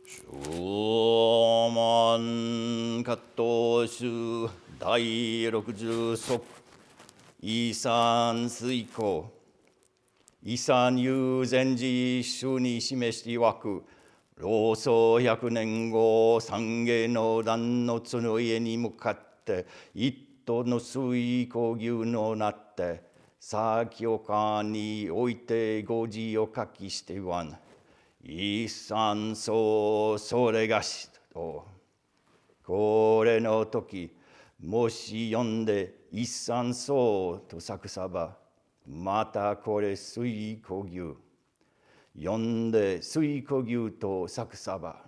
正門葛藤集第60則イサン遂行イサン有前時書に示して曰く老僧100年後三芸の壇の角の家に向かって一頭の水耕牛のなって先岡に置いて語字を書きして言わん一三そうそれがしとこれの時もし読んで一三そうと作さばまたこれ水耕牛読んで水耕牛と作さば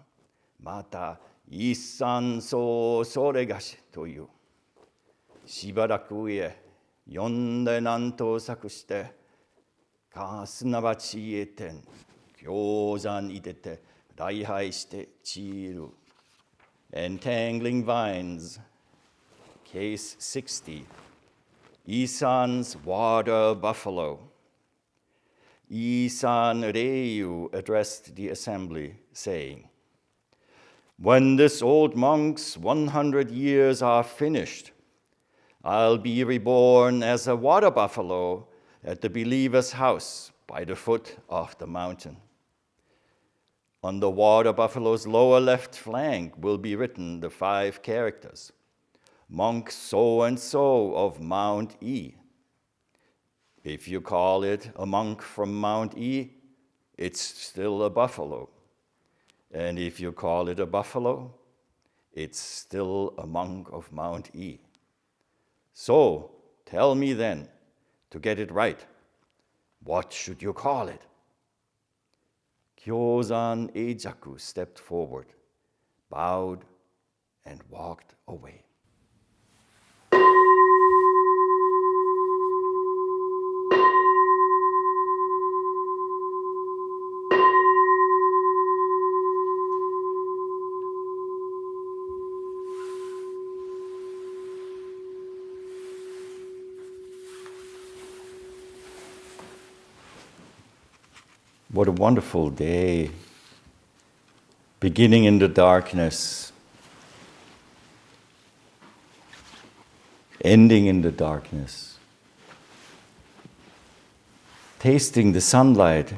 また一三そうそれがしというしばらく上読んで何と作してすなわち言えてん氷山に出て礼拝して散る Entangling Vines Case 60 Isan's Water Buffalo Isan Ryu addressed the assembly, saying, When this old monk's 100 years are finished, I'll be reborn as a water buffalo at the believer's house by the foot of the mountain. On the water buffalo's lower left flank will be written the 5 characters, Monk so-and-so of Mount E. If you call it a monk from Mount E, it's still a buffalo. And if you call it a buffalo, it's still a monk of Mount E. So, tell me then, to get it right, what should you call it? Kyozan Eijaku stepped forward, bowed, and walked away. What a wonderful day, beginning in the darkness, ending in the darkness, tasting the sunlight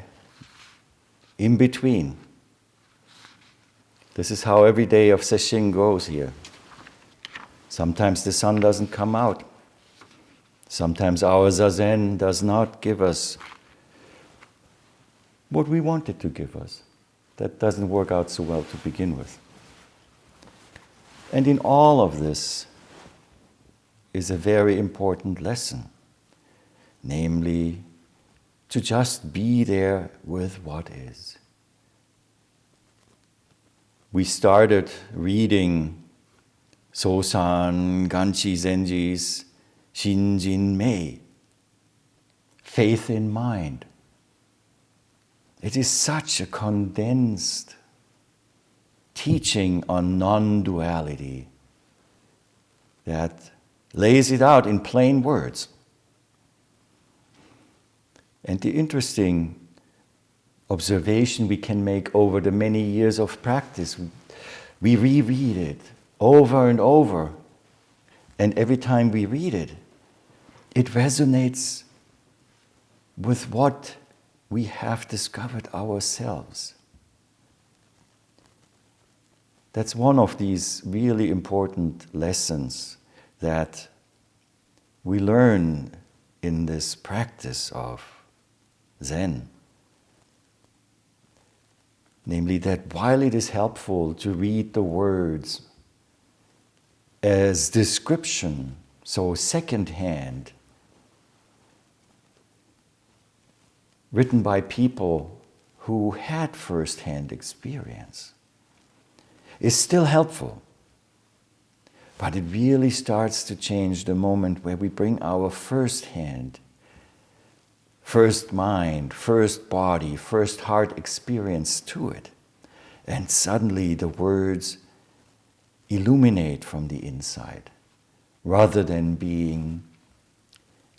in between. This is how every day of Sesshin goes here. Sometimes the sun doesn't come out. Sometimes our zazen does not give us what we wanted to give us. That doesn't work out so well to begin with. And in all of this is a very important lesson, namely to just be there with what is. We started reading Sosan Ganchi Zenji's Shinjin Mei, Faith in Mind. It is such a condensed teaching on non-duality that lays it out in plain words. And the interesting observation we can make over the many years of practice, we reread it over and over, and every time we read it, it resonates with what we have discovered ourselves. That's one of these really important lessons that we learn in this practice of Zen. Namely that while it is helpful to read the words as description, so second-hand, written by people who had first-hand experience, is still helpful. But it really starts to change the moment where we bring our first-hand, first mind, first body, first heart experience to it. And suddenly the words illuminate from the inside, rather than being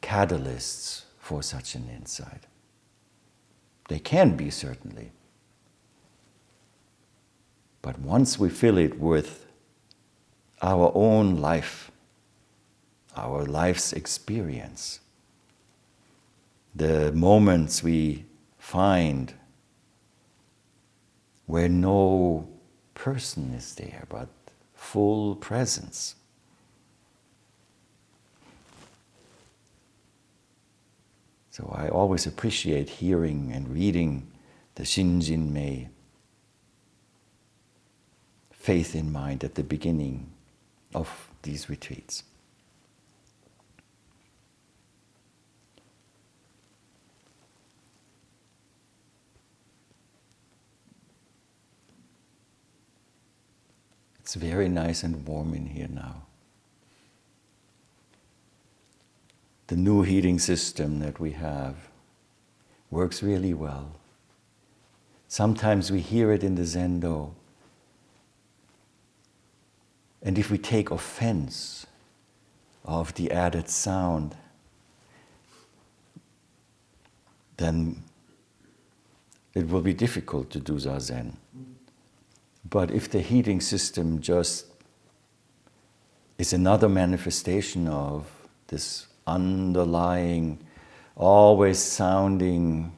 catalysts for such an insight. They can be, certainly. But once we fill it with our own life, our life's experience, the moments we find where no person is there, but full presence. So I always appreciate hearing and reading the Shinjin Mei, faith in mind, at the beginning of these retreats. It's very nice and warm in here now. The new heating system that we have works really well. Sometimes we hear it in the Zendo, and if we take offense of the added sound, then it will be difficult to do Zazen. But if the heating system just is another manifestation of this underlying, always sounding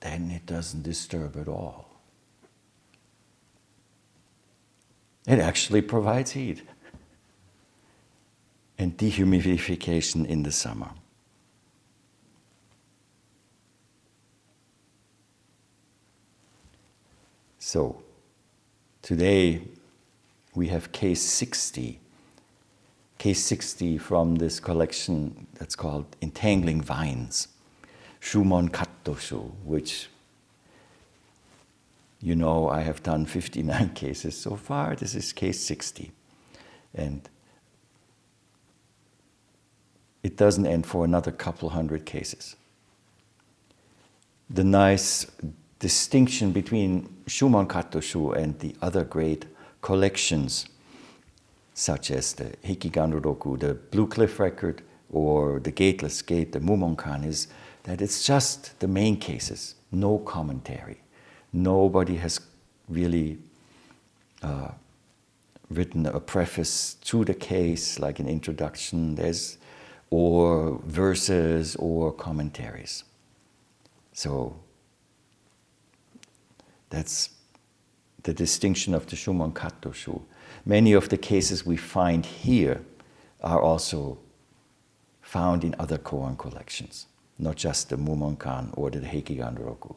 then it doesn't disturb at all. It actually provides heat and dehumidification in the summer. So, today we have case 60. Case 60 from this collection that's called Entangling Vines, Shumon Kattoshu, which, you know, I have done 59 cases so far. This is case 60. And it doesn't end for another couple hundred cases. The nice distinction between Shumon Kattoshu and the other great collections, such as the Hekigan-roku, the Blue Cliff Record, or the Gateless Gate, the Mumonkan, is that it's just the main cases, no commentary. Nobody has really written a preface to the case, like an introduction, or verses or commentaries. So that's the distinction of the Shumon Kattoshu. Many of the cases we find here are also found in other koan collections, not just the Mumonkan or the Hekigan-roku.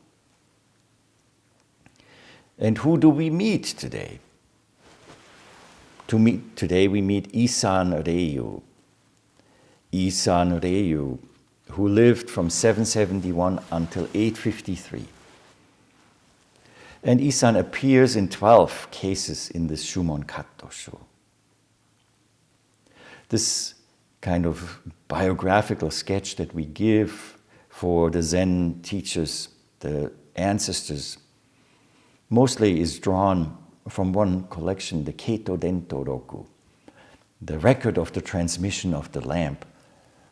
And who do we meet today? Today we meet Isan Ryu. Isan Ryu, who lived from 771 until 853. And Isan appears in 12 cases in this Shumon Kattoshu. This kind of biographical sketch that we give for the Zen teachers, the ancestors, mostly is drawn from one collection, the Keito Dento Roku, the record of the transmission of the lamp,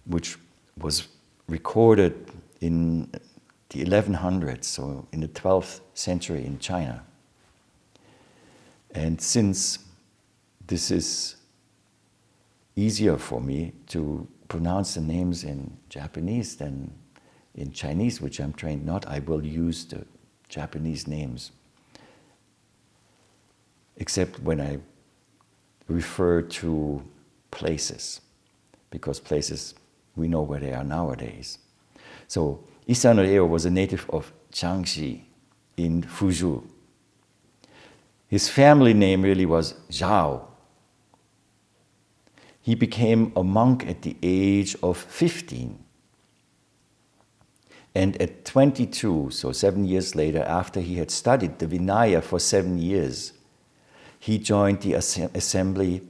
which was recorded in the 1100s, so in the 12th century in China. And since this is easier for me to pronounce the names in Japanese than in Chinese, which I'm trained not, I will use the Japanese names, except when I refer to places, because places, we know where they are nowadays. So Isan Ryu was a native of Jiangxi in Fuzhou. His family name really was Zhao. He became a monk at the age of 15. And at 22, so 7 years later, after he had studied the Vinaya for 7 years, he joined the assembly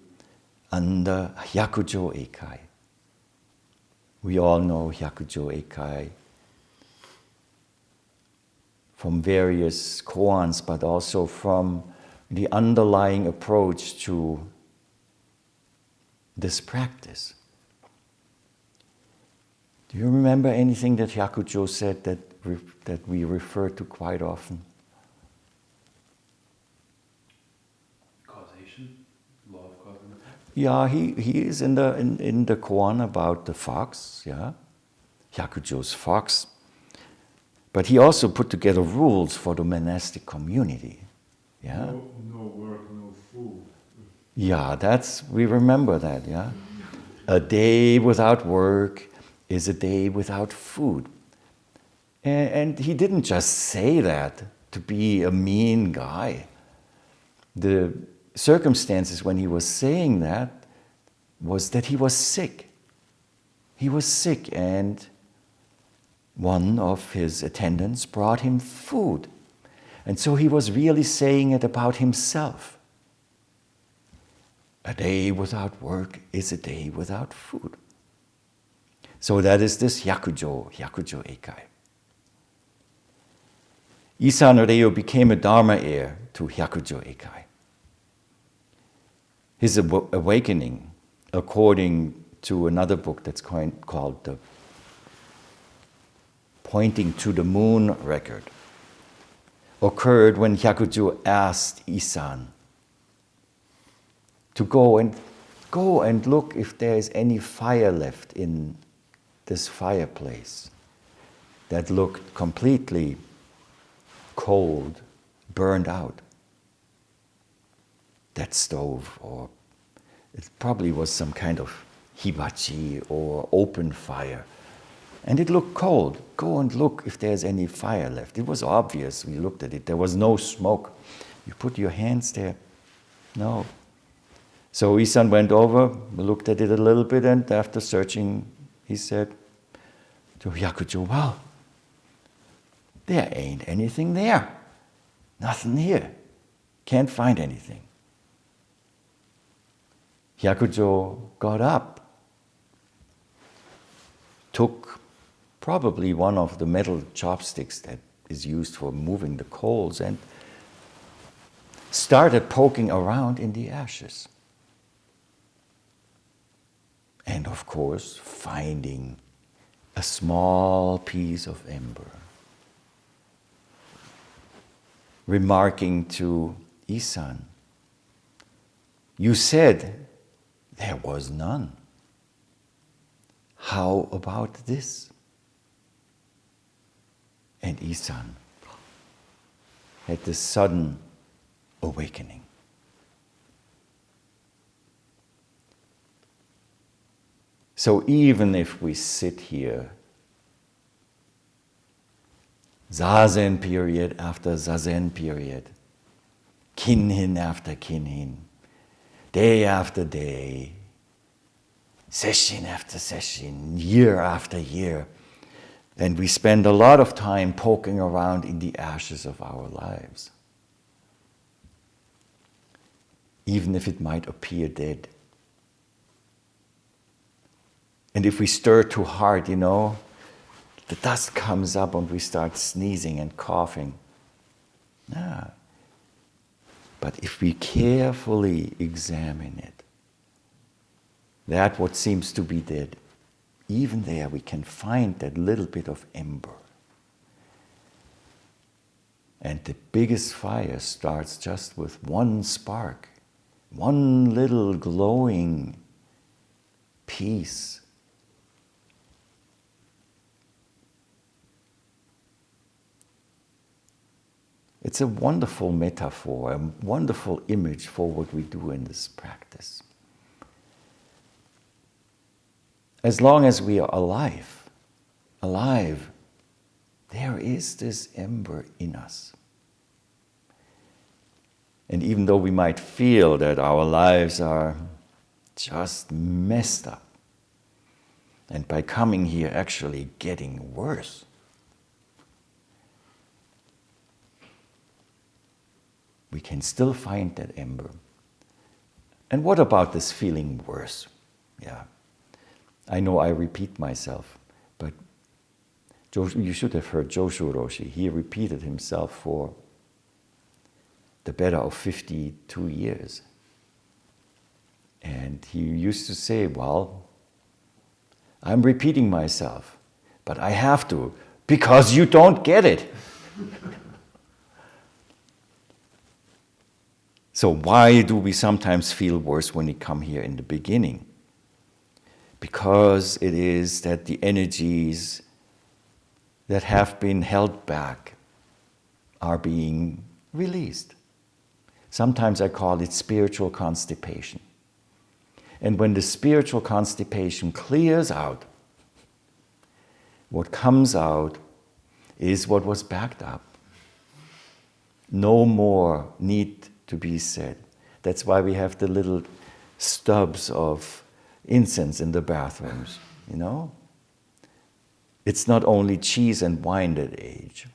under Hyakujo Eikai. We all know Hyakujo Eikai from various koans, but also from the underlying approach to this practice. Do you remember anything that Hyakujo said that we refer to quite often? Causation? Law of cause and effect? Yeah, he is in the koan about the fox, yeah? Hyakujo's fox. But he also put together rules for the monastic community. Yeah? No work, no food. Yeah, we remember that, yeah? A day without work is a day without food. And he didn't just say that to be a mean guy. The circumstances when he was saying that was that he was sick. He was sick, and one of his attendants brought him food. And so he was really saying it about himself. A day without work is a day without food. So that is this Hyakujo Eikai. Isan Ryo became a Dharma heir to Hyakujo Eikai. His awakening, according to another book that's called the Pointing to the Moon Record, occurred when Hyakujo asked Isan to go and look if there is any fire left in this fireplace that looked completely cold, burned out. That stove, or it probably was some kind of hibachi or open fire. And it looked cold. Go and look if there's any fire left. It was obvious. We looked at it. There was no smoke. You put your hands there. No. So Isan went over, looked at it a little bit, and after searching, he said to Hyakujo, well, there ain't anything there. Nothing here. Can't find anything. Hyakujo got up, took probably one of the metal chopsticks that is used for moving the coals, and started poking around in the ashes. And of course, finding a small piece of ember. Remarking to Isan, you said there was none. How about this? And Isan had this sudden awakening. So even if we sit here, Zazen period after Zazen period, Kinhin after Kinhin, day after day, Sesshin after Sesshin, year after year, and we spend a lot of time poking around in the ashes of our lives, even if it might appear dead. And if we stir too hard, the dust comes up and we start sneezing and coughing. Yeah. But if we carefully examine it, that what seems to be dead, even there we can find that little bit of ember. And the biggest fire starts just with one spark, one little glowing piece. It's a wonderful metaphor, a wonderful image for what we do in this practice. As long as we are alive, there is this ember in us. And even though we might feel that our lives are just messed up, and by coming here actually getting worse, we can still find that ember. And what about this feeling worse? Yeah, I know I repeat myself, but you should have heard Joshu Roshi. He repeated himself for the better of 52 years. And he used to say, well, I'm repeating myself, but I have to, because you don't get it. So why do we sometimes feel worse when we come here in the beginning? Because it is that the energies that have been held back are being released. Sometimes I call it spiritual constipation. And when the spiritual constipation clears out, what comes out is what was backed up. No more need to be said. That's why we have the little stubs of incense in the bathrooms, you know? It's not only cheese and wine that age.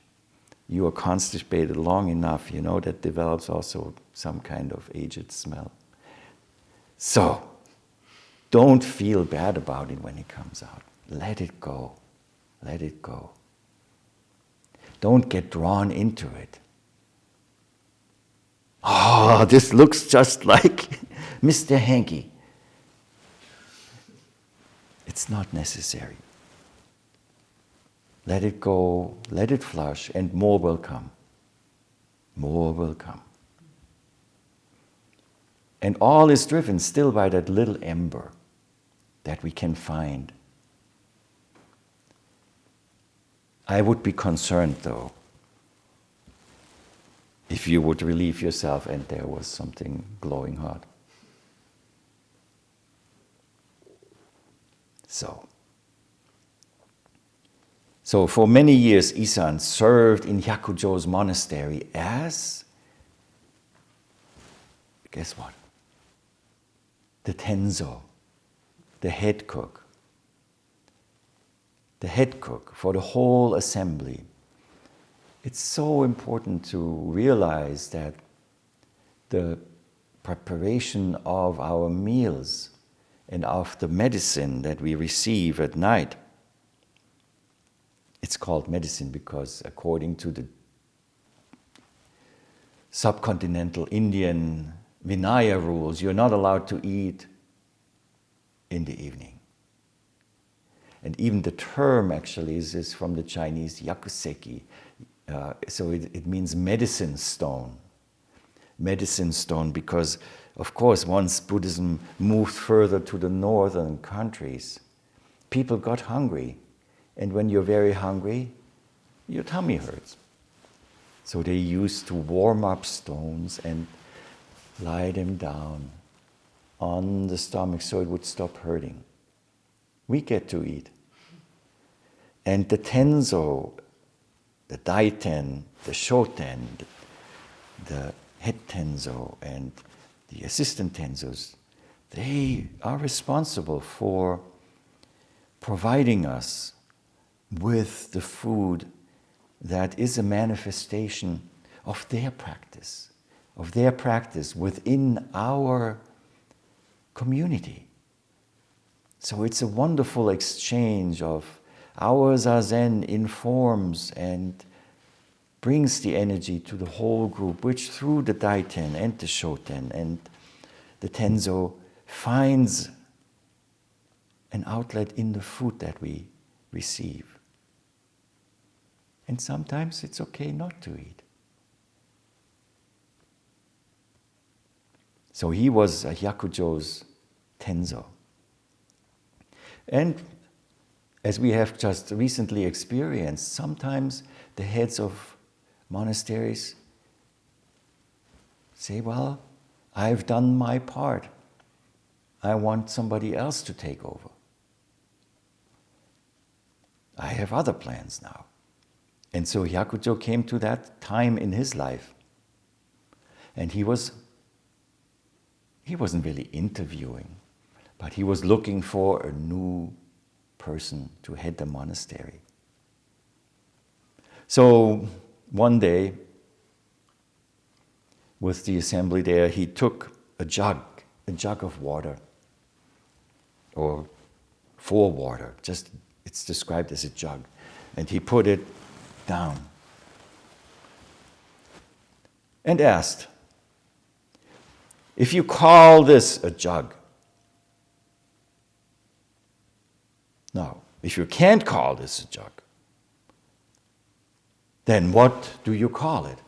You are constipated long enough, you know, that develops also some kind of aged smell. So, don't feel bad about it when it comes out. Let it go. Let it go. Don't get drawn into it. Oh, this looks just like Mr. Hanky. It's not necessary. Let it go, let it flush, and more will come. More will come. And all is driven still by that little ember that we can find. I would be concerned, though, if you would relieve yourself and there was something glowing hot. So for many years, Isan served in Hyakujo's monastery as, guess what? The tenzo, the head cook. The head cook for the whole assembly. It's so important to realize that the preparation of our meals and of the medicine that we receive at night, it's called medicine because according to the subcontinental Indian Vinaya rules, you're not allowed to eat in the evening. And even the term actually is from the Chinese yakuseki. So it means medicine stone. Medicine stone because, of course, once Buddhism moved further to the northern countries, people got hungry. And when you're very hungry, your tummy hurts. So they used to warm up stones and lie them down on the stomach so it would stop hurting. We get to eat. And the tenzo, the daiten, the shoten, the head tenzo, and the assistant tenzos, they are responsible for providing us with the food that is a manifestation of their practice within our community. So it's a wonderful exchange of our zazen informs and brings the energy to the whole group, which through the daiten and the shoten and the tenzo finds an outlet in the food that we receive. And sometimes it's okay not to eat. So he was a Hyakujo's tenzo. And as we have just recently experienced, sometimes the heads of monasteries say, well, I've done my part. I want somebody else to take over. I have other plans now. And so Hyakujo came to that time in his life. And he wasn't really interviewing, but he was looking for a new person to head the monastery. So one day, with the assembly there, he took a jug of water, or for water, just it's described as a jug, and he put it down and asked, if you call this a jug, Now, if you can't call this a jug, then what do you call it?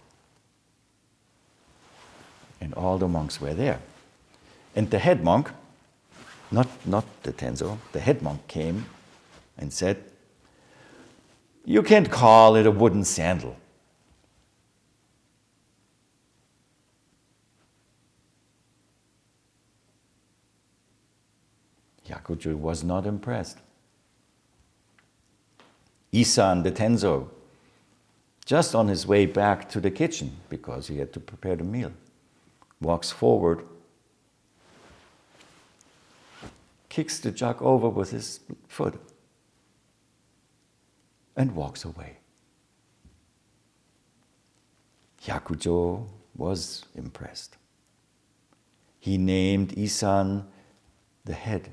And all the monks were there. And the head monk, not the Tenzo, the head monk came and said, you can't call it a wooden sandal. Yakujo was not impressed. Isan, the Tenzo, just on his way back to the kitchen, because he had to prepare the meal, walks forward, kicks the jug over with his foot, and walks away. Yakujo was impressed. He named Isan the head,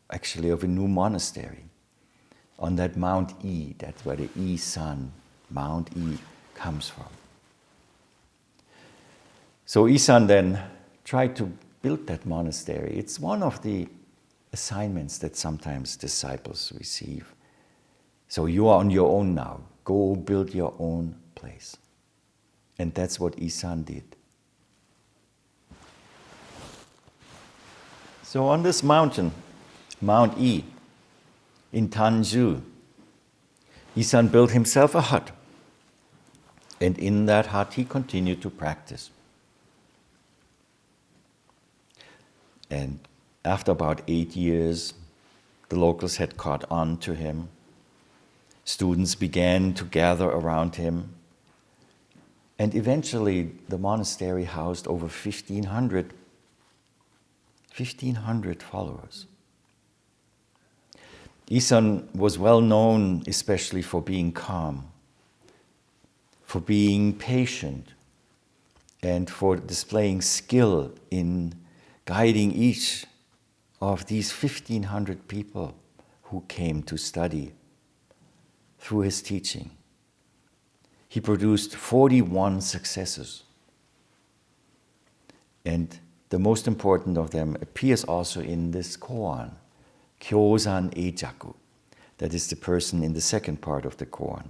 actually, of a new monastery on that Mount E. That's where the Isan, Mount E, comes from. So Isan then tried to build that monastery. It's one of the assignments that sometimes disciples receive. So you are on your own now. Go build your own place. And that's what Isan did. So on this mountain, Mount E, in Tanju, Isan built himself a hut. And in that hut he continued to practice. And after about 8 years, the locals had caught on to him. Students began to gather around him. And eventually the monastery housed over 1,500 followers. Isan was well known especially for being calm, for being patient, and for displaying skill in guiding each of these 1,500 people who came to study through his teaching. He produced 41 successors. And the most important of them appears also in this koan, Kyozan Eijaku. That is the person in the second part of the koan.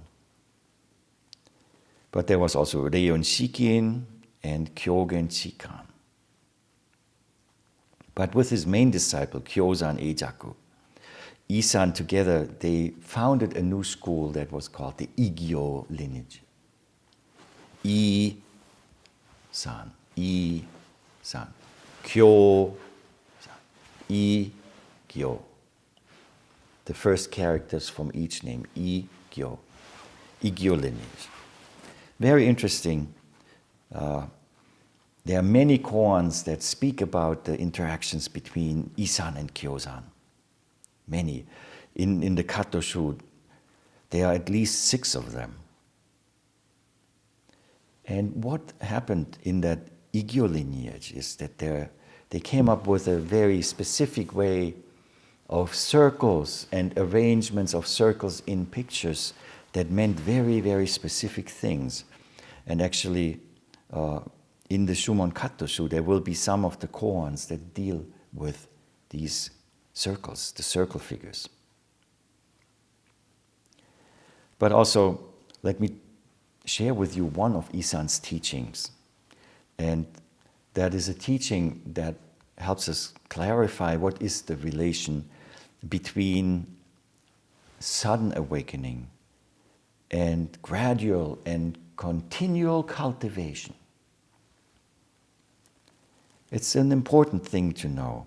But there was also Reion Shikin and Kyogen Chikan. But with his main disciple, Kyozan Eijaku, Isan together, they founded a new school that was called the Igyo lineage. I-san, I-san, Kyo-san, I-gyo. The first characters from each name, I-gyo, Igyo lineage. Very interesting. There are many koans that speak about the interactions between Isan and Kyozan. Many. In the Katoshu, there are at least 6 of them. And what happened in that Igyo lineage is that they came up with a very specific way of circles and arrangements of circles in pictures that meant very, very specific things. And actually, in the Shumon Katoshu, there will be some of the koans that deal with these circles, the circle figures. But also, let me share with you one of Isan's teachings. And that is a teaching that helps us clarify what is the relation between sudden awakening and gradual and continual cultivation. It's an important thing to know.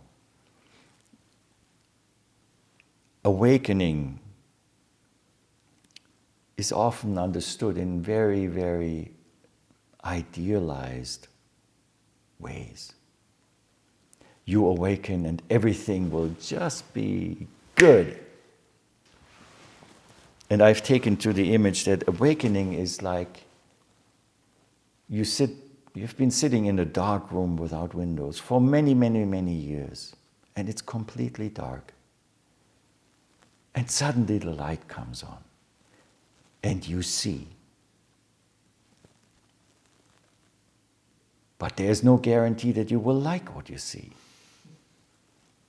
Awakening is often understood in very, very idealized ways. You awaken and everything will just be good. And I've taken to the image that awakening is like you've been sitting in a dark room without windows for many, many, many years, and it's completely dark. And suddenly the light comes on, and you see. But there's no guarantee that you will like what you see.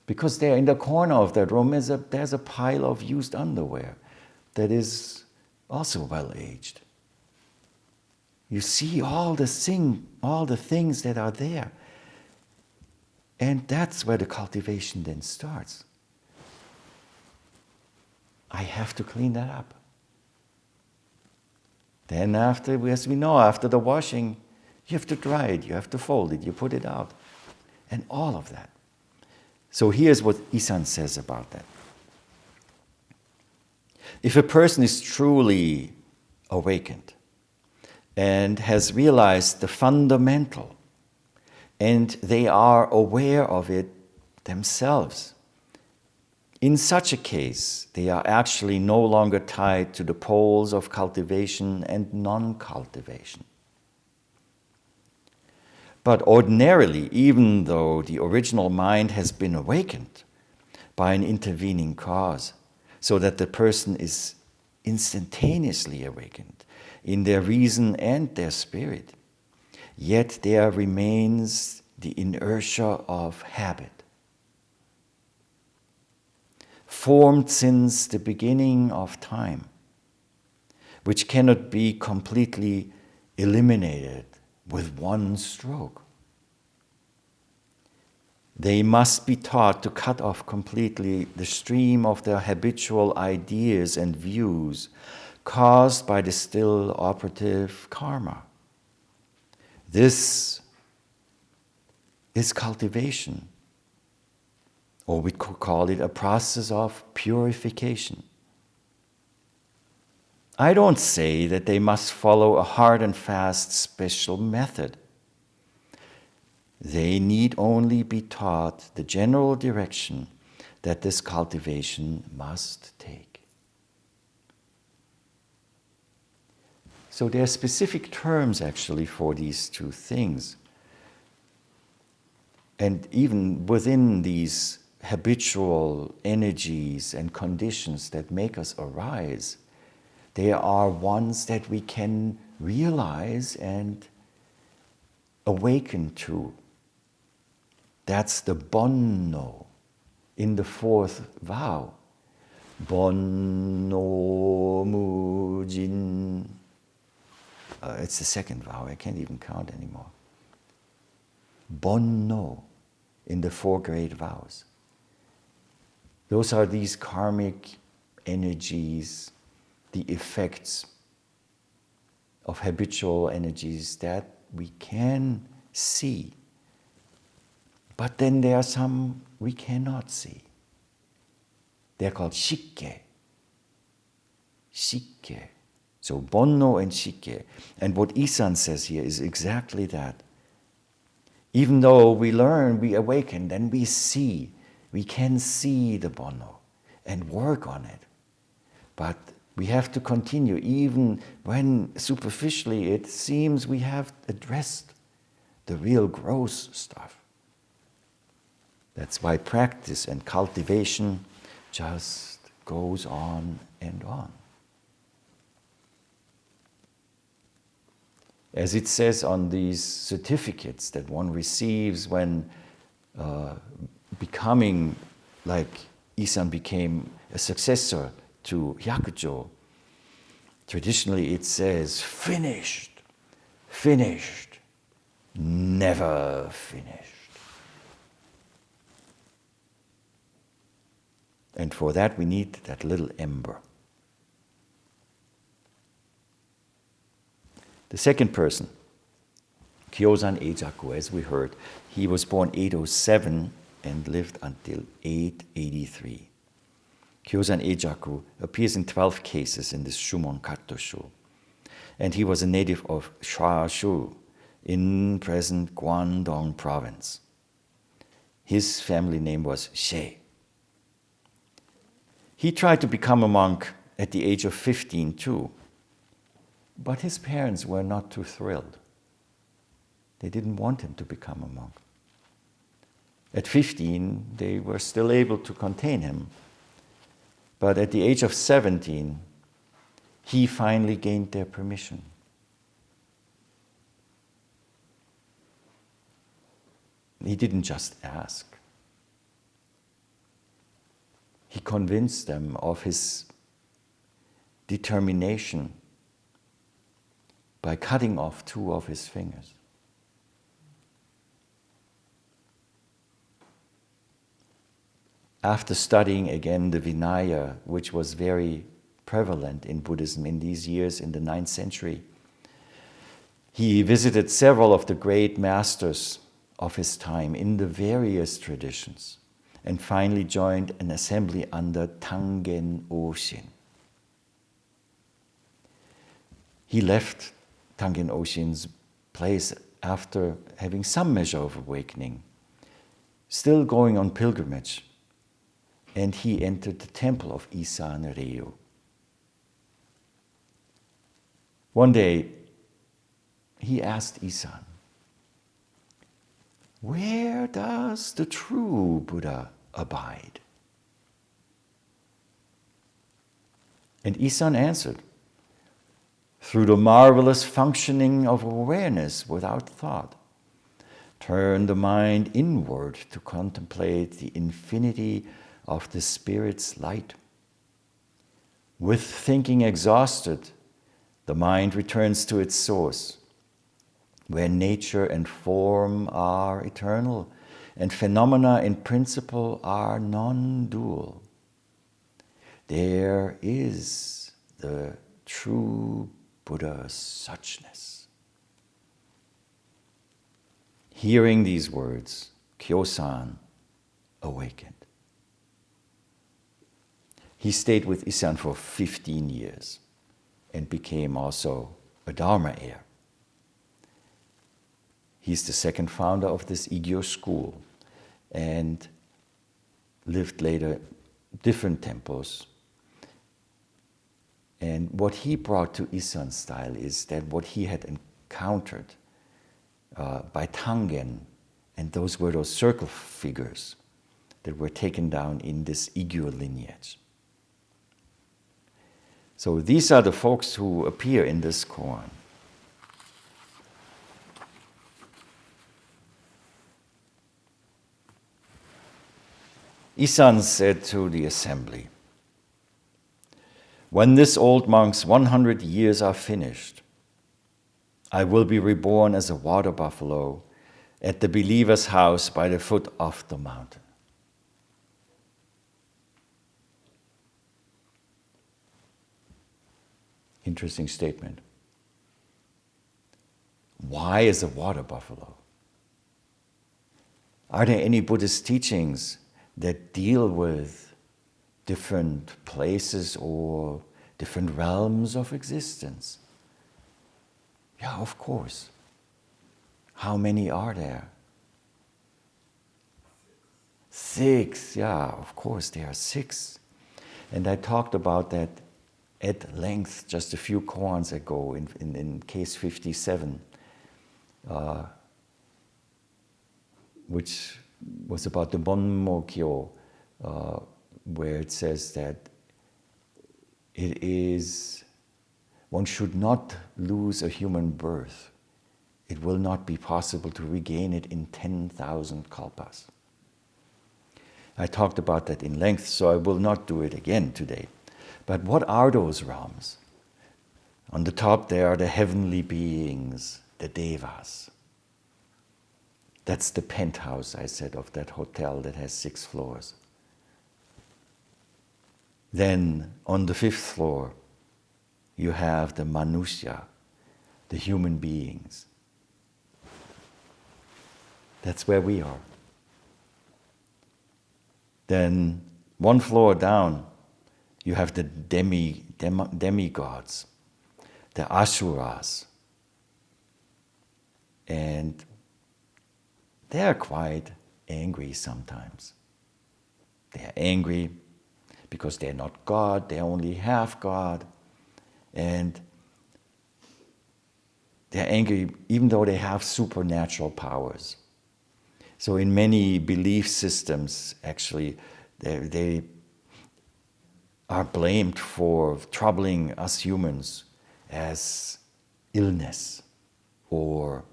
Because there in the corner of that room there's a pile of used underwear that is also well aged. You see all the things that are there. And that's where the cultivation then starts. I have to clean that up. Then after, as we know, after the washing, you have to dry it, you have to fold it, you put it out. And all of that. So here's what Isan says about that. If a person is truly awakened and has realized the fundamental, and they are aware of it themselves, in such a case, they are actually no longer tied to the poles of cultivation and non-cultivation. But ordinarily, even though the original mind has been awakened by an intervening cause, so that the person is instantaneously awakened in their reason and their spirit, yet there remains the inertia of habit, formed since the beginning of time, which cannot be completely eliminated with one stroke. They must be taught to cut off completely the stream of their habitual ideas and views caused by the still operative karma. This is cultivation, or we could call it a process of purification. I don't say that they must follow a hard and fast special method. They need only be taught the general direction that this cultivation must take. So there are specific terms actually for these two things. And even within these habitual energies and conditions that make us arise, there are ones that we can realize and awaken to. That's the bonno in the fourth vow. Bonno mujin. It's the second vow, I can't even count anymore. Bonno in the four great vows. Those are these karmic energies, the effects of habitual energies that we can see. But then there are some we cannot see. They're called shikke. Shikke. So bonno and shikke. And what Isan says here is exactly that. Even though we learn, we awaken, then we see. We can see the bonno and work on it. But we have to continue, even when superficially it seems we have addressed the real gross stuff. That's why practice and cultivation just goes on and on. As it says on these certificates that one receives when becoming, like Isan became a successor to Hyakujo, traditionally it says, finished, finished, never finished. And for that we need that little ember. The second person, Kyozan Eijaku, as we heard, he was born 807 and lived until 883. Kyozan Eijaku appears in 12 cases in this Shumon Kattoshu. And he was a native of Shashu in present Guangdong province. His family name was She. He tried to become a monk at the age of 15 too. But his parents were not too thrilled. They didn't want him to become a monk. At 15, they were still able to contain him. But at the age of 17, he finally gained their permission. He didn't just ask. he convinced them of his determination by cutting off 2 of his fingers. After studying again the Vinaya, which was very prevalent in Buddhism in these years in the 9th century, he visited several of the great masters of his time in the various traditions and finally joined an assembly under Tengen Oshin. He left Tengen Oshin's place after having some measure of awakening, still going on pilgrimage, and he entered the temple of Isan Ryu. One day, he asked Isan, "Where does the true Buddha abide?" And Isan answered, "Through the marvelous functioning of awareness without thought. Turn the mind inward to contemplate the infinity of the Spirit's light. With thinking exhausted, the mind returns to its source, where nature and form are eternal, and phenomena in principle are non-dual. There is the true Buddha's suchness." Hearing these words, Kyo-san awakened. He stayed with Isan for 15 years and became also a Dharma heir. He's the second founder of this Igyo school and lived later different temples. And what he brought to Isan's style is that what he had encountered by Tangen, and those were those circle figures that were taken down in this Igyo lineage. So these are the folks who appear in this koan. Isan said to the assembly, "When this old monk's 100 years are finished, I will be reborn as a water buffalo at the believer's house by the foot of the mountain." Interesting statement. Why is a water buffalo? Are there any Buddhist teachings that deal with different places or different realms of existence? Yeah, of course. How many are there? 6, yeah, of course there are 6. And I talked about that at length just a few koans ago in case 57, which was about the Bonmo-kyo, where it says that it is, one should not lose a human birth. It will not be possible to regain it in 10,000 kalpas. I talked about that in length, so I will not do it again today. But what are those realms? On the top there are the heavenly beings, the devas. That's the penthouse, I said, of that hotel that has 6 floors. Then on the 5th floor, you have the manusya, the human beings. That's where we are. Then 1 floor down, you have the demigods, the asuras. And they're quite angry sometimes. They're angry because they're not God, they're only half God. And they're angry even though they have supernatural powers. So in many belief systems, actually, they are blamed for troubling us humans as illness or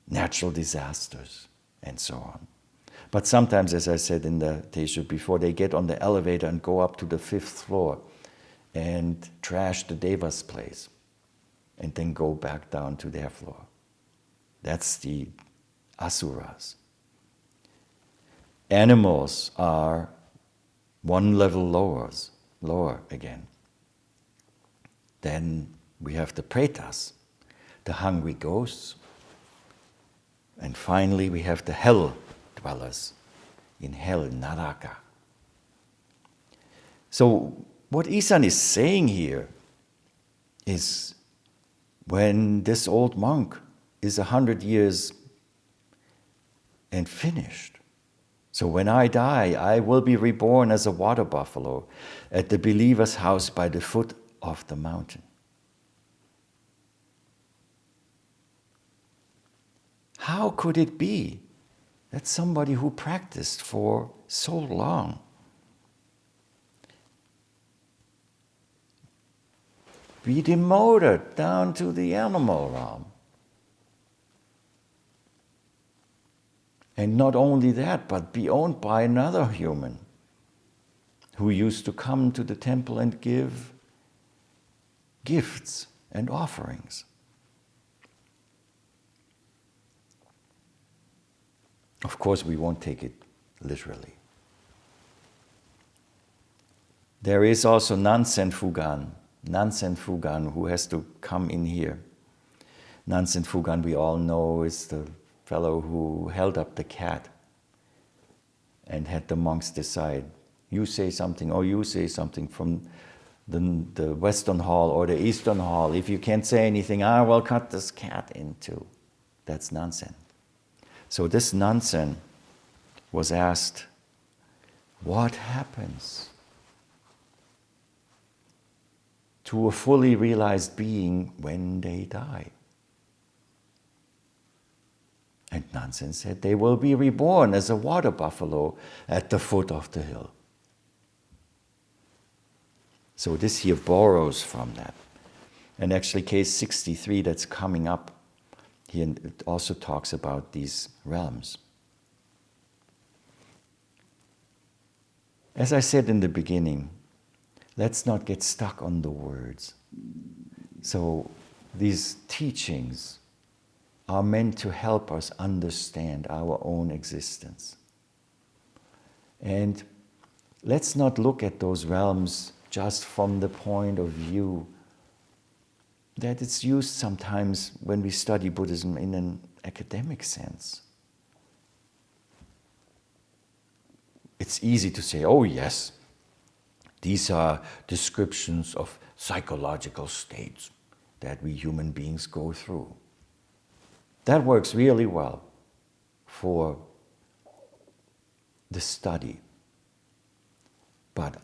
natural disasters and so on. But sometimes, as I said in the Teisho before, they get on the elevator and go up to the 5th floor and trash the Deva's place and then go back down to their floor. That's the Asuras. Animals are one level lower again. Then we have the Pretas, the hungry ghosts. And finally we have the hell dwellers in hell, Naraka. So what Isan is saying here is when this old monk is 100 years and finished. So when I die, I will be reborn as a water buffalo at the believer's house by the foot of the mountain. How could it be that somebody who practiced for so long be demoted down to the animal realm? And not only that, but be owned by another human who used to come to the temple and give gifts and offerings. Of course, we won't take it literally. There is also Nansen Fugan, who has to come in here. Nansen Fugan, we all know, is the fellow who held up the cat and had the monks decide, you say something or you say something from the Western Hall or the Eastern Hall. If you can't say anything, I will cut this cat in two. That's Nansen. So this Nansen was asked, what happens to a fully realized being when they die? And Nansen said, they will be reborn as a water buffalo at the foot of the hill. So this here borrows from that. And actually case 63 that's coming up, here it also talks about these realms. As I said in the beginning, let's not get stuck on the words. So these teachings are meant to help us understand our own existence. And let's not look at those realms just from the point of view that it's used sometimes when we study Buddhism in an academic sense. It's easy to say, oh yes, these are descriptions of psychological states that we human beings go through. That works really well for the study. But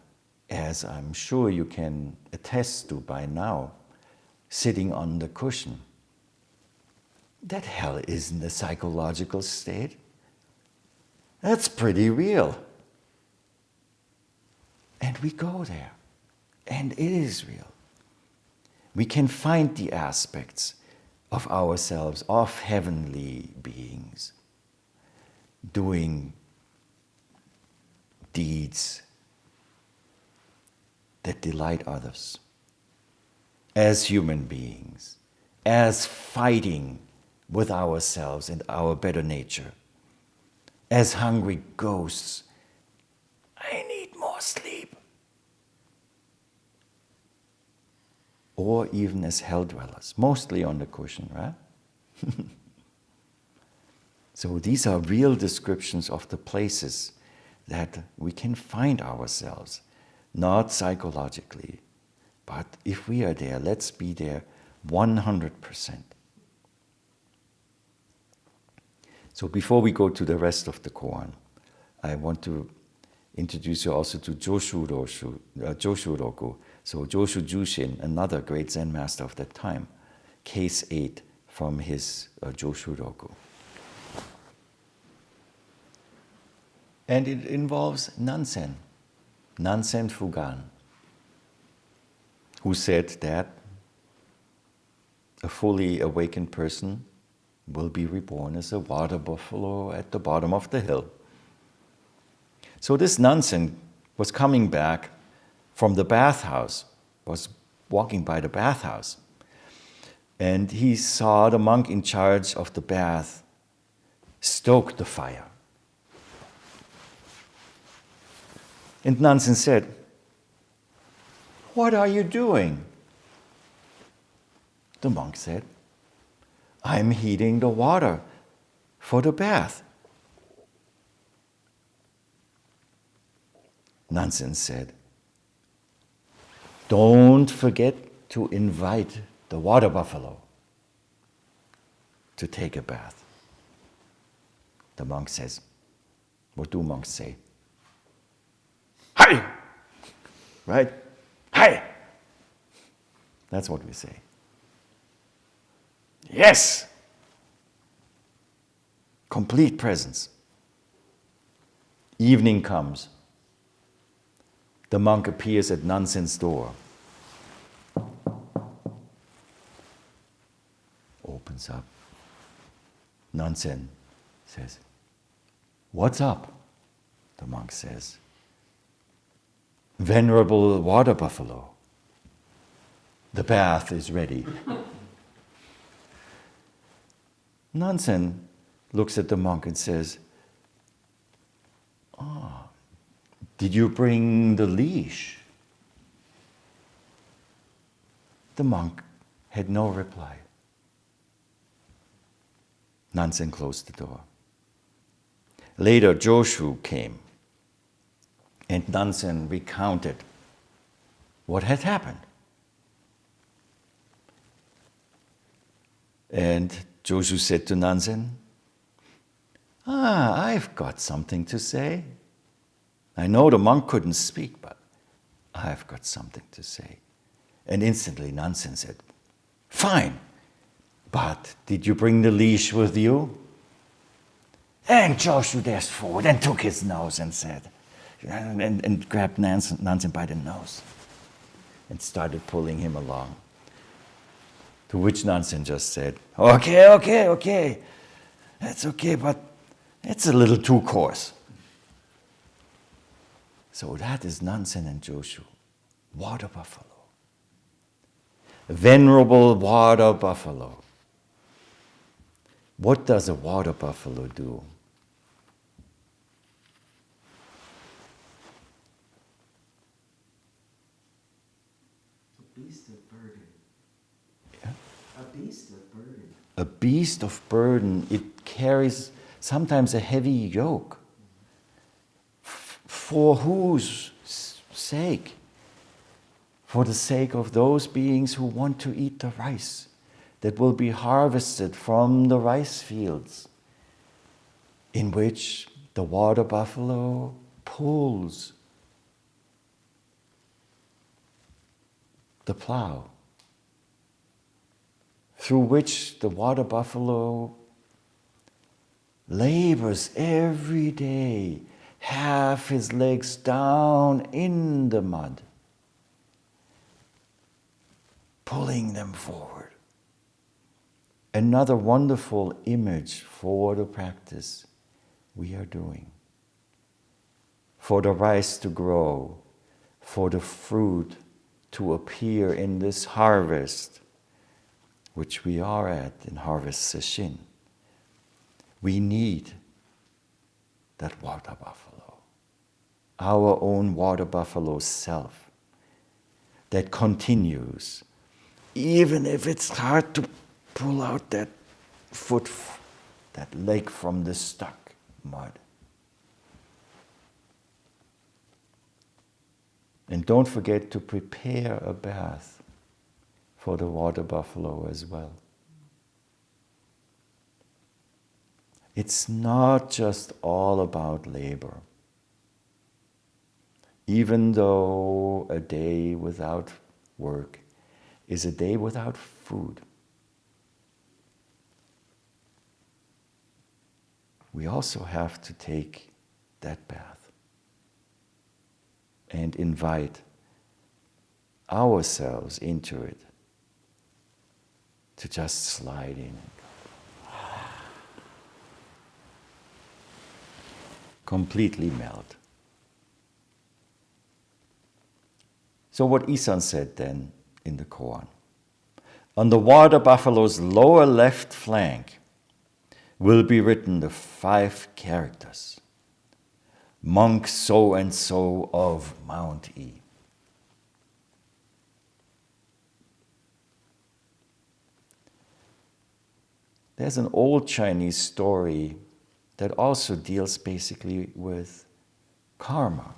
as I'm sure you can attest to by now, sitting on the cushion, that hell isn't a psychological state. That's pretty real. And we go there, and it is real. We can find the aspects of ourselves, of heavenly beings, doing deeds that delight others, as human beings, as fighting with ourselves and our better nature, as hungry ghosts. I need more sleep. Or even as hell dwellers, mostly on the cushion, right? So these are real descriptions of the places that we can find ourselves, not psychologically, but if we are there, let's be there 100%. So before we go to the rest of the koan, I want to introduce you also to Joshu Roku. So Joshu Jushin, another great Zen master of that time, case 8 from his Joshu Roku. And it involves Nansen Fugan, who said that a fully awakened person will be reborn as a water buffalo at the bottom of the hill. So this Nansen was coming back from the bathhouse, was walking by the bathhouse, and he saw the monk in charge of the bath stoke the fire. And Nansen said, "What are you doing?" The monk said, "I'm heating the water for the bath." Nansen said, "Don't forget to invite the water buffalo to take a bath." The monk says, what do monks say? Hi! Right? Hi! That's what we say. Yes! Complete presence. Evening comes. The monk appears at Nansen's door. Opens up. Nansen says, "What's up?" The monk says, "Venerable water buffalo, the bath is ready." Nansen looks at the monk and says, "Did you bring the leash?" The monk had no reply. Nansen closed the door. Later, Joshu came, and Nansen recounted what had happened. And Joshu said to Nansen, "I've got something to say. I know the monk couldn't speak, but I've got something to say." And instantly Nansen said, "Fine, but did you bring the leash with you?" And Joshu dashed forward and took his nose and said, and grabbed Nansen by the nose and started pulling him along. To which Nansen just said, okay, that's okay, but it's a little too coarse." So that is Nansen and Joshu, water buffalo. Venerable water buffalo. What does a water buffalo do? A beast of burden. Yeah? A beast of burden. A beast of burden. It carries sometimes a heavy yoke. For whose sake? For the sake of those beings who want to eat the rice that will be harvested from the rice fields, in which the water buffalo pulls the plow, through which the water buffalo labors every day, half his legs down in the mud, pulling them forward. Another wonderful image for the practice we are doing. For the rice to grow, for the fruit to appear in this harvest, which we are at in Harvest Sesshin. We need that water buffalo, our own water buffalo self, that continues, even if it's hard to pull out that foot, that leg from the stuck mud. And don't forget to prepare a bath for the water buffalo as well. It's not just all about labor. Even though a day without work is a day without food, we also have to take that bath and invite ourselves into it, to just slide in and go. Completely melt. So what Isan said then in the koan. On the water buffalo's lower left flank will be written the 5 characters. Monk so and so of Mount E. There's an old Chinese story that also deals basically with karma.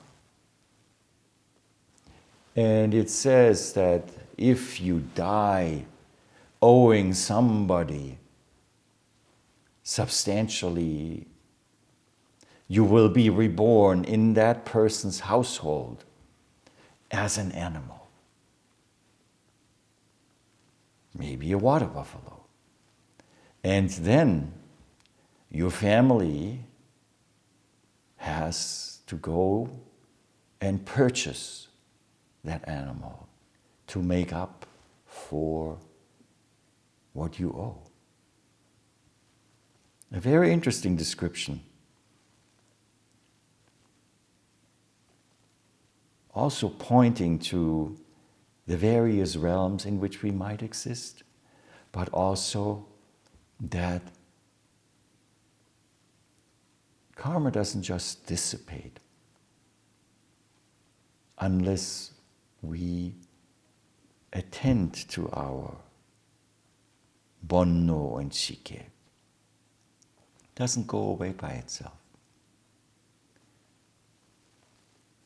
And it says that if you die owing somebody substantially, you will be reborn in that person's household as an animal. Maybe a water buffalo. And then your family has to go and purchase that animal to make up for what you owe. A very interesting description. Also pointing to the various realms in which we might exist, but also that karma doesn't just dissipate unless we attend to our bonno and shike. It doesn't go away by itself.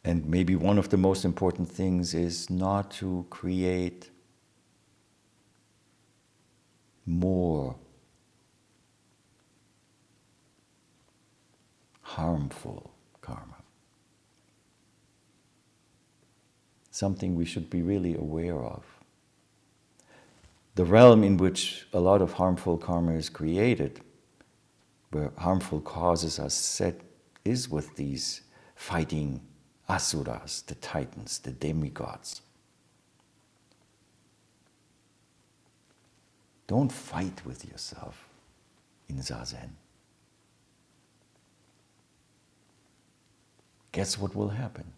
And maybe one of the most important things is not to create more harmful karma. Something we should be really aware of. The realm in which a lot of harmful karma is created, where harmful causes are set, is with these fighting asuras, the titans, the demigods. Don't fight with yourself in Zazen. Guess what will happen?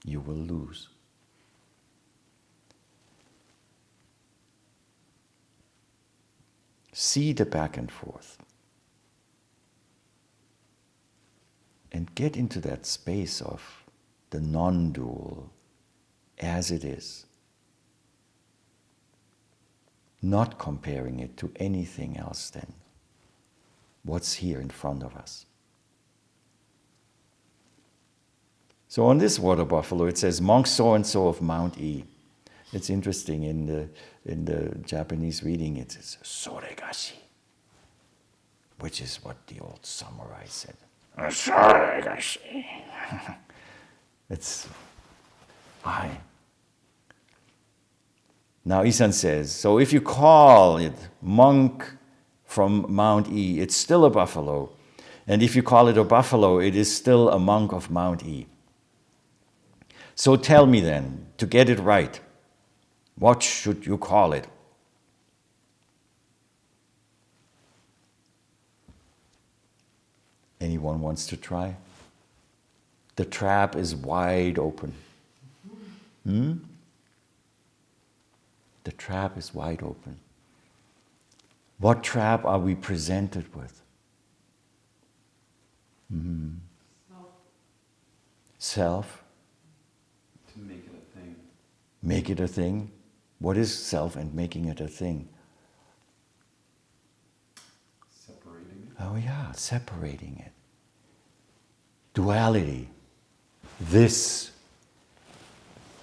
You will lose. See the back and forth. And get into that space of the non-dual as it is. Not comparing it to anything else than what's here in front of us. So on this water buffalo, it says, monk so-and-so of Mount E. It's interesting, in the Japanese reading, it says, soregashi, which is what the old samurai said. Soregashi. It's I. Now Isan says, so if you call it monk from Mount E, it's still a buffalo. And if you call it a buffalo, it is still a monk of Mount E. So tell me then, to get it right, what should you call it? Anyone wants to try? The trap is wide open. The trap is wide open. What trap are we presented with? Self. To make it a thing. Make it a thing. What is self and making it a thing? Separating it. Oh yeah, separating it. Duality. This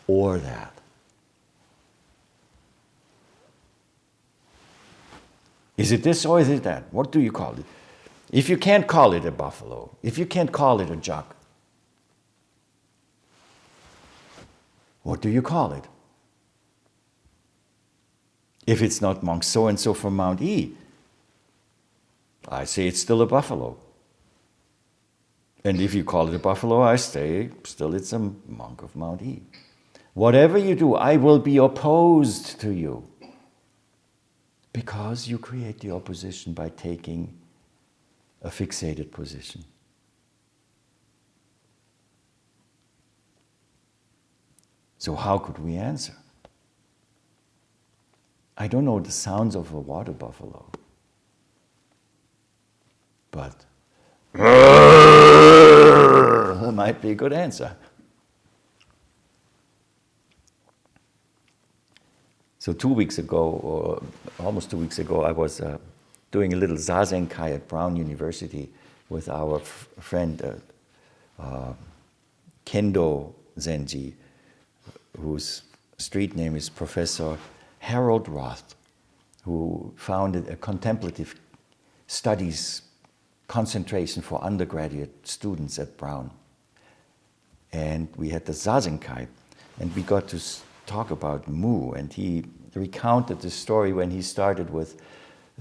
or that. Is it this or is it that? What do you call it? If you can't call it a buffalo, if you can't call it a jug, what do you call it? If it's not monk so-and-so from Mount E, I say it's still a buffalo. And if you call it a buffalo, I say still it's a monk of Mount E. Whatever you do, I will be opposed to you. Because you create the opposition by taking a fixated position. So how could we answer? I don't know the sounds of a water buffalo, but that might be a good answer. So 2 weeks ago, or almost 2 weeks ago, I was doing a little Zazenkai at Brown University with our friend Kendo Zenji, whose street name is Professor Harold Roth, who founded a contemplative studies concentration for undergraduate students at Brown. And we had the Zazenkai, and we got to talk about Mu, and he recounted the story when he started with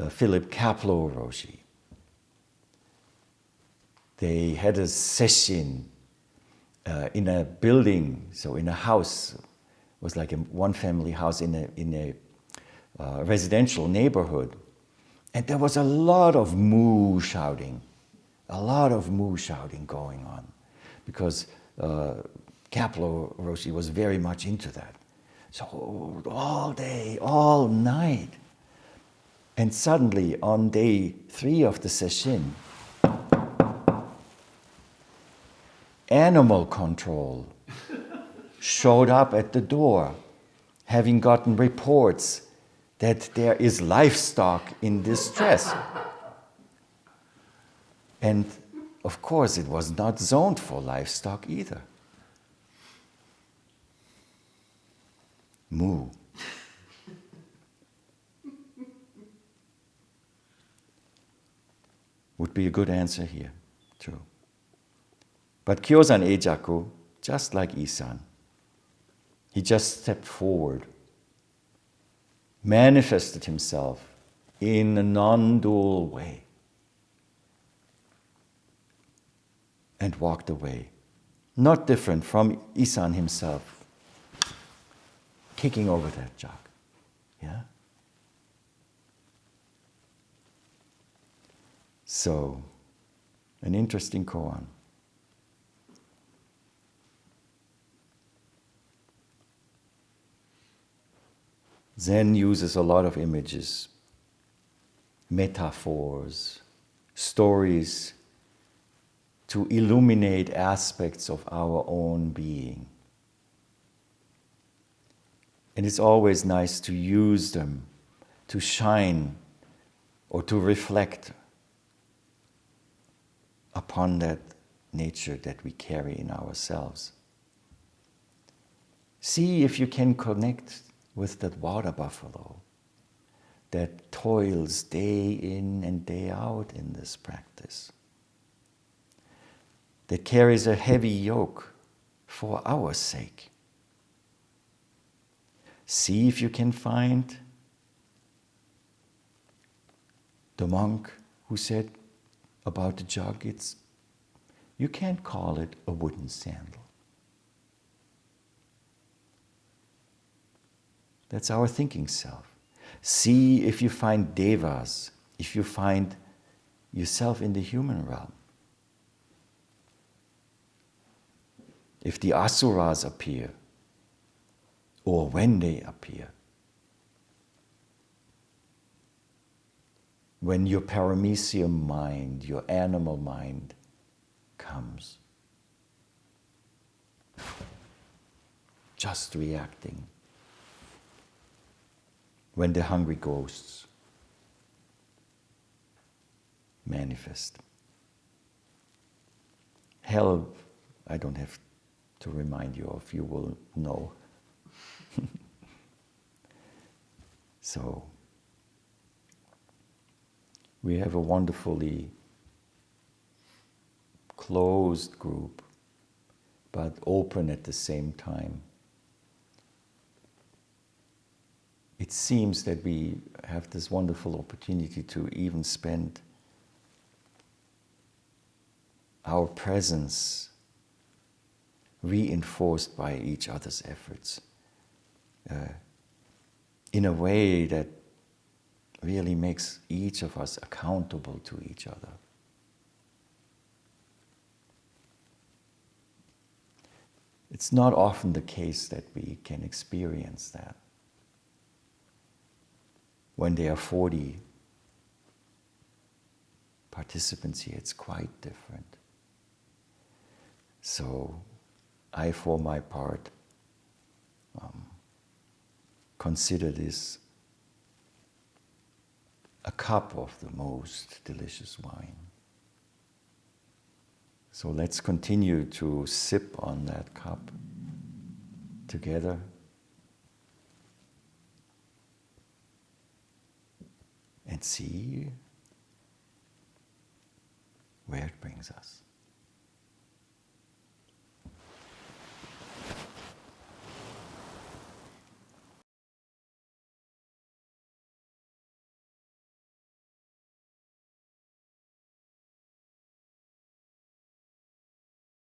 Philip Kapleau Roshi. They had a Sesshin in a building, so in a house. It was like a one-family house in a residential neighborhood. And there was a lot of moo shouting going on, because Kapleau Roshi was very much into that. So all day, all night. And suddenly, on day 3 of the Sesshin, animal control showed up at the door, having gotten reports that there is livestock in distress. And of course, it was not zoned for livestock either. Moo. Would be a good answer here, true. But Kyozan Eijaku, just like Isan, he just stepped forward, manifested himself in a non-dual way, and walked away. Not different from Isan himself, kicking over that jug. Yeah? So, an interesting koan. Zen uses a lot of images, metaphors, stories to illuminate aspects of our own being. And it's always nice to use them to shine or to reflect upon that nature that we carry in ourselves. See if you can connect with that water buffalo that toils day in and day out in this practice, that carries a heavy yoke for our sake. See if you can find the monk who said about the jug, you can't call it a wooden sandal. That's our thinking self. See if you find devas, if you find yourself in the human realm. If the asuras appear, or when they appear. When your paramecium mind, your animal mind, comes. Just reacting. When the hungry ghosts manifest. Hell, I don't have to remind you of, you will know. So, we have a wonderfully closed group, but open at the same time. It seems that we have this wonderful opportunity to even spend our presence reinforced by each other's efforts in a way that really makes each of us accountable to each other. It's not often the case that we can experience that. When there are 40 participants here, it's quite different. So I, for my part, consider this a cup of the most delicious wine. So let's continue to sip on that cup together. And see where it brings us.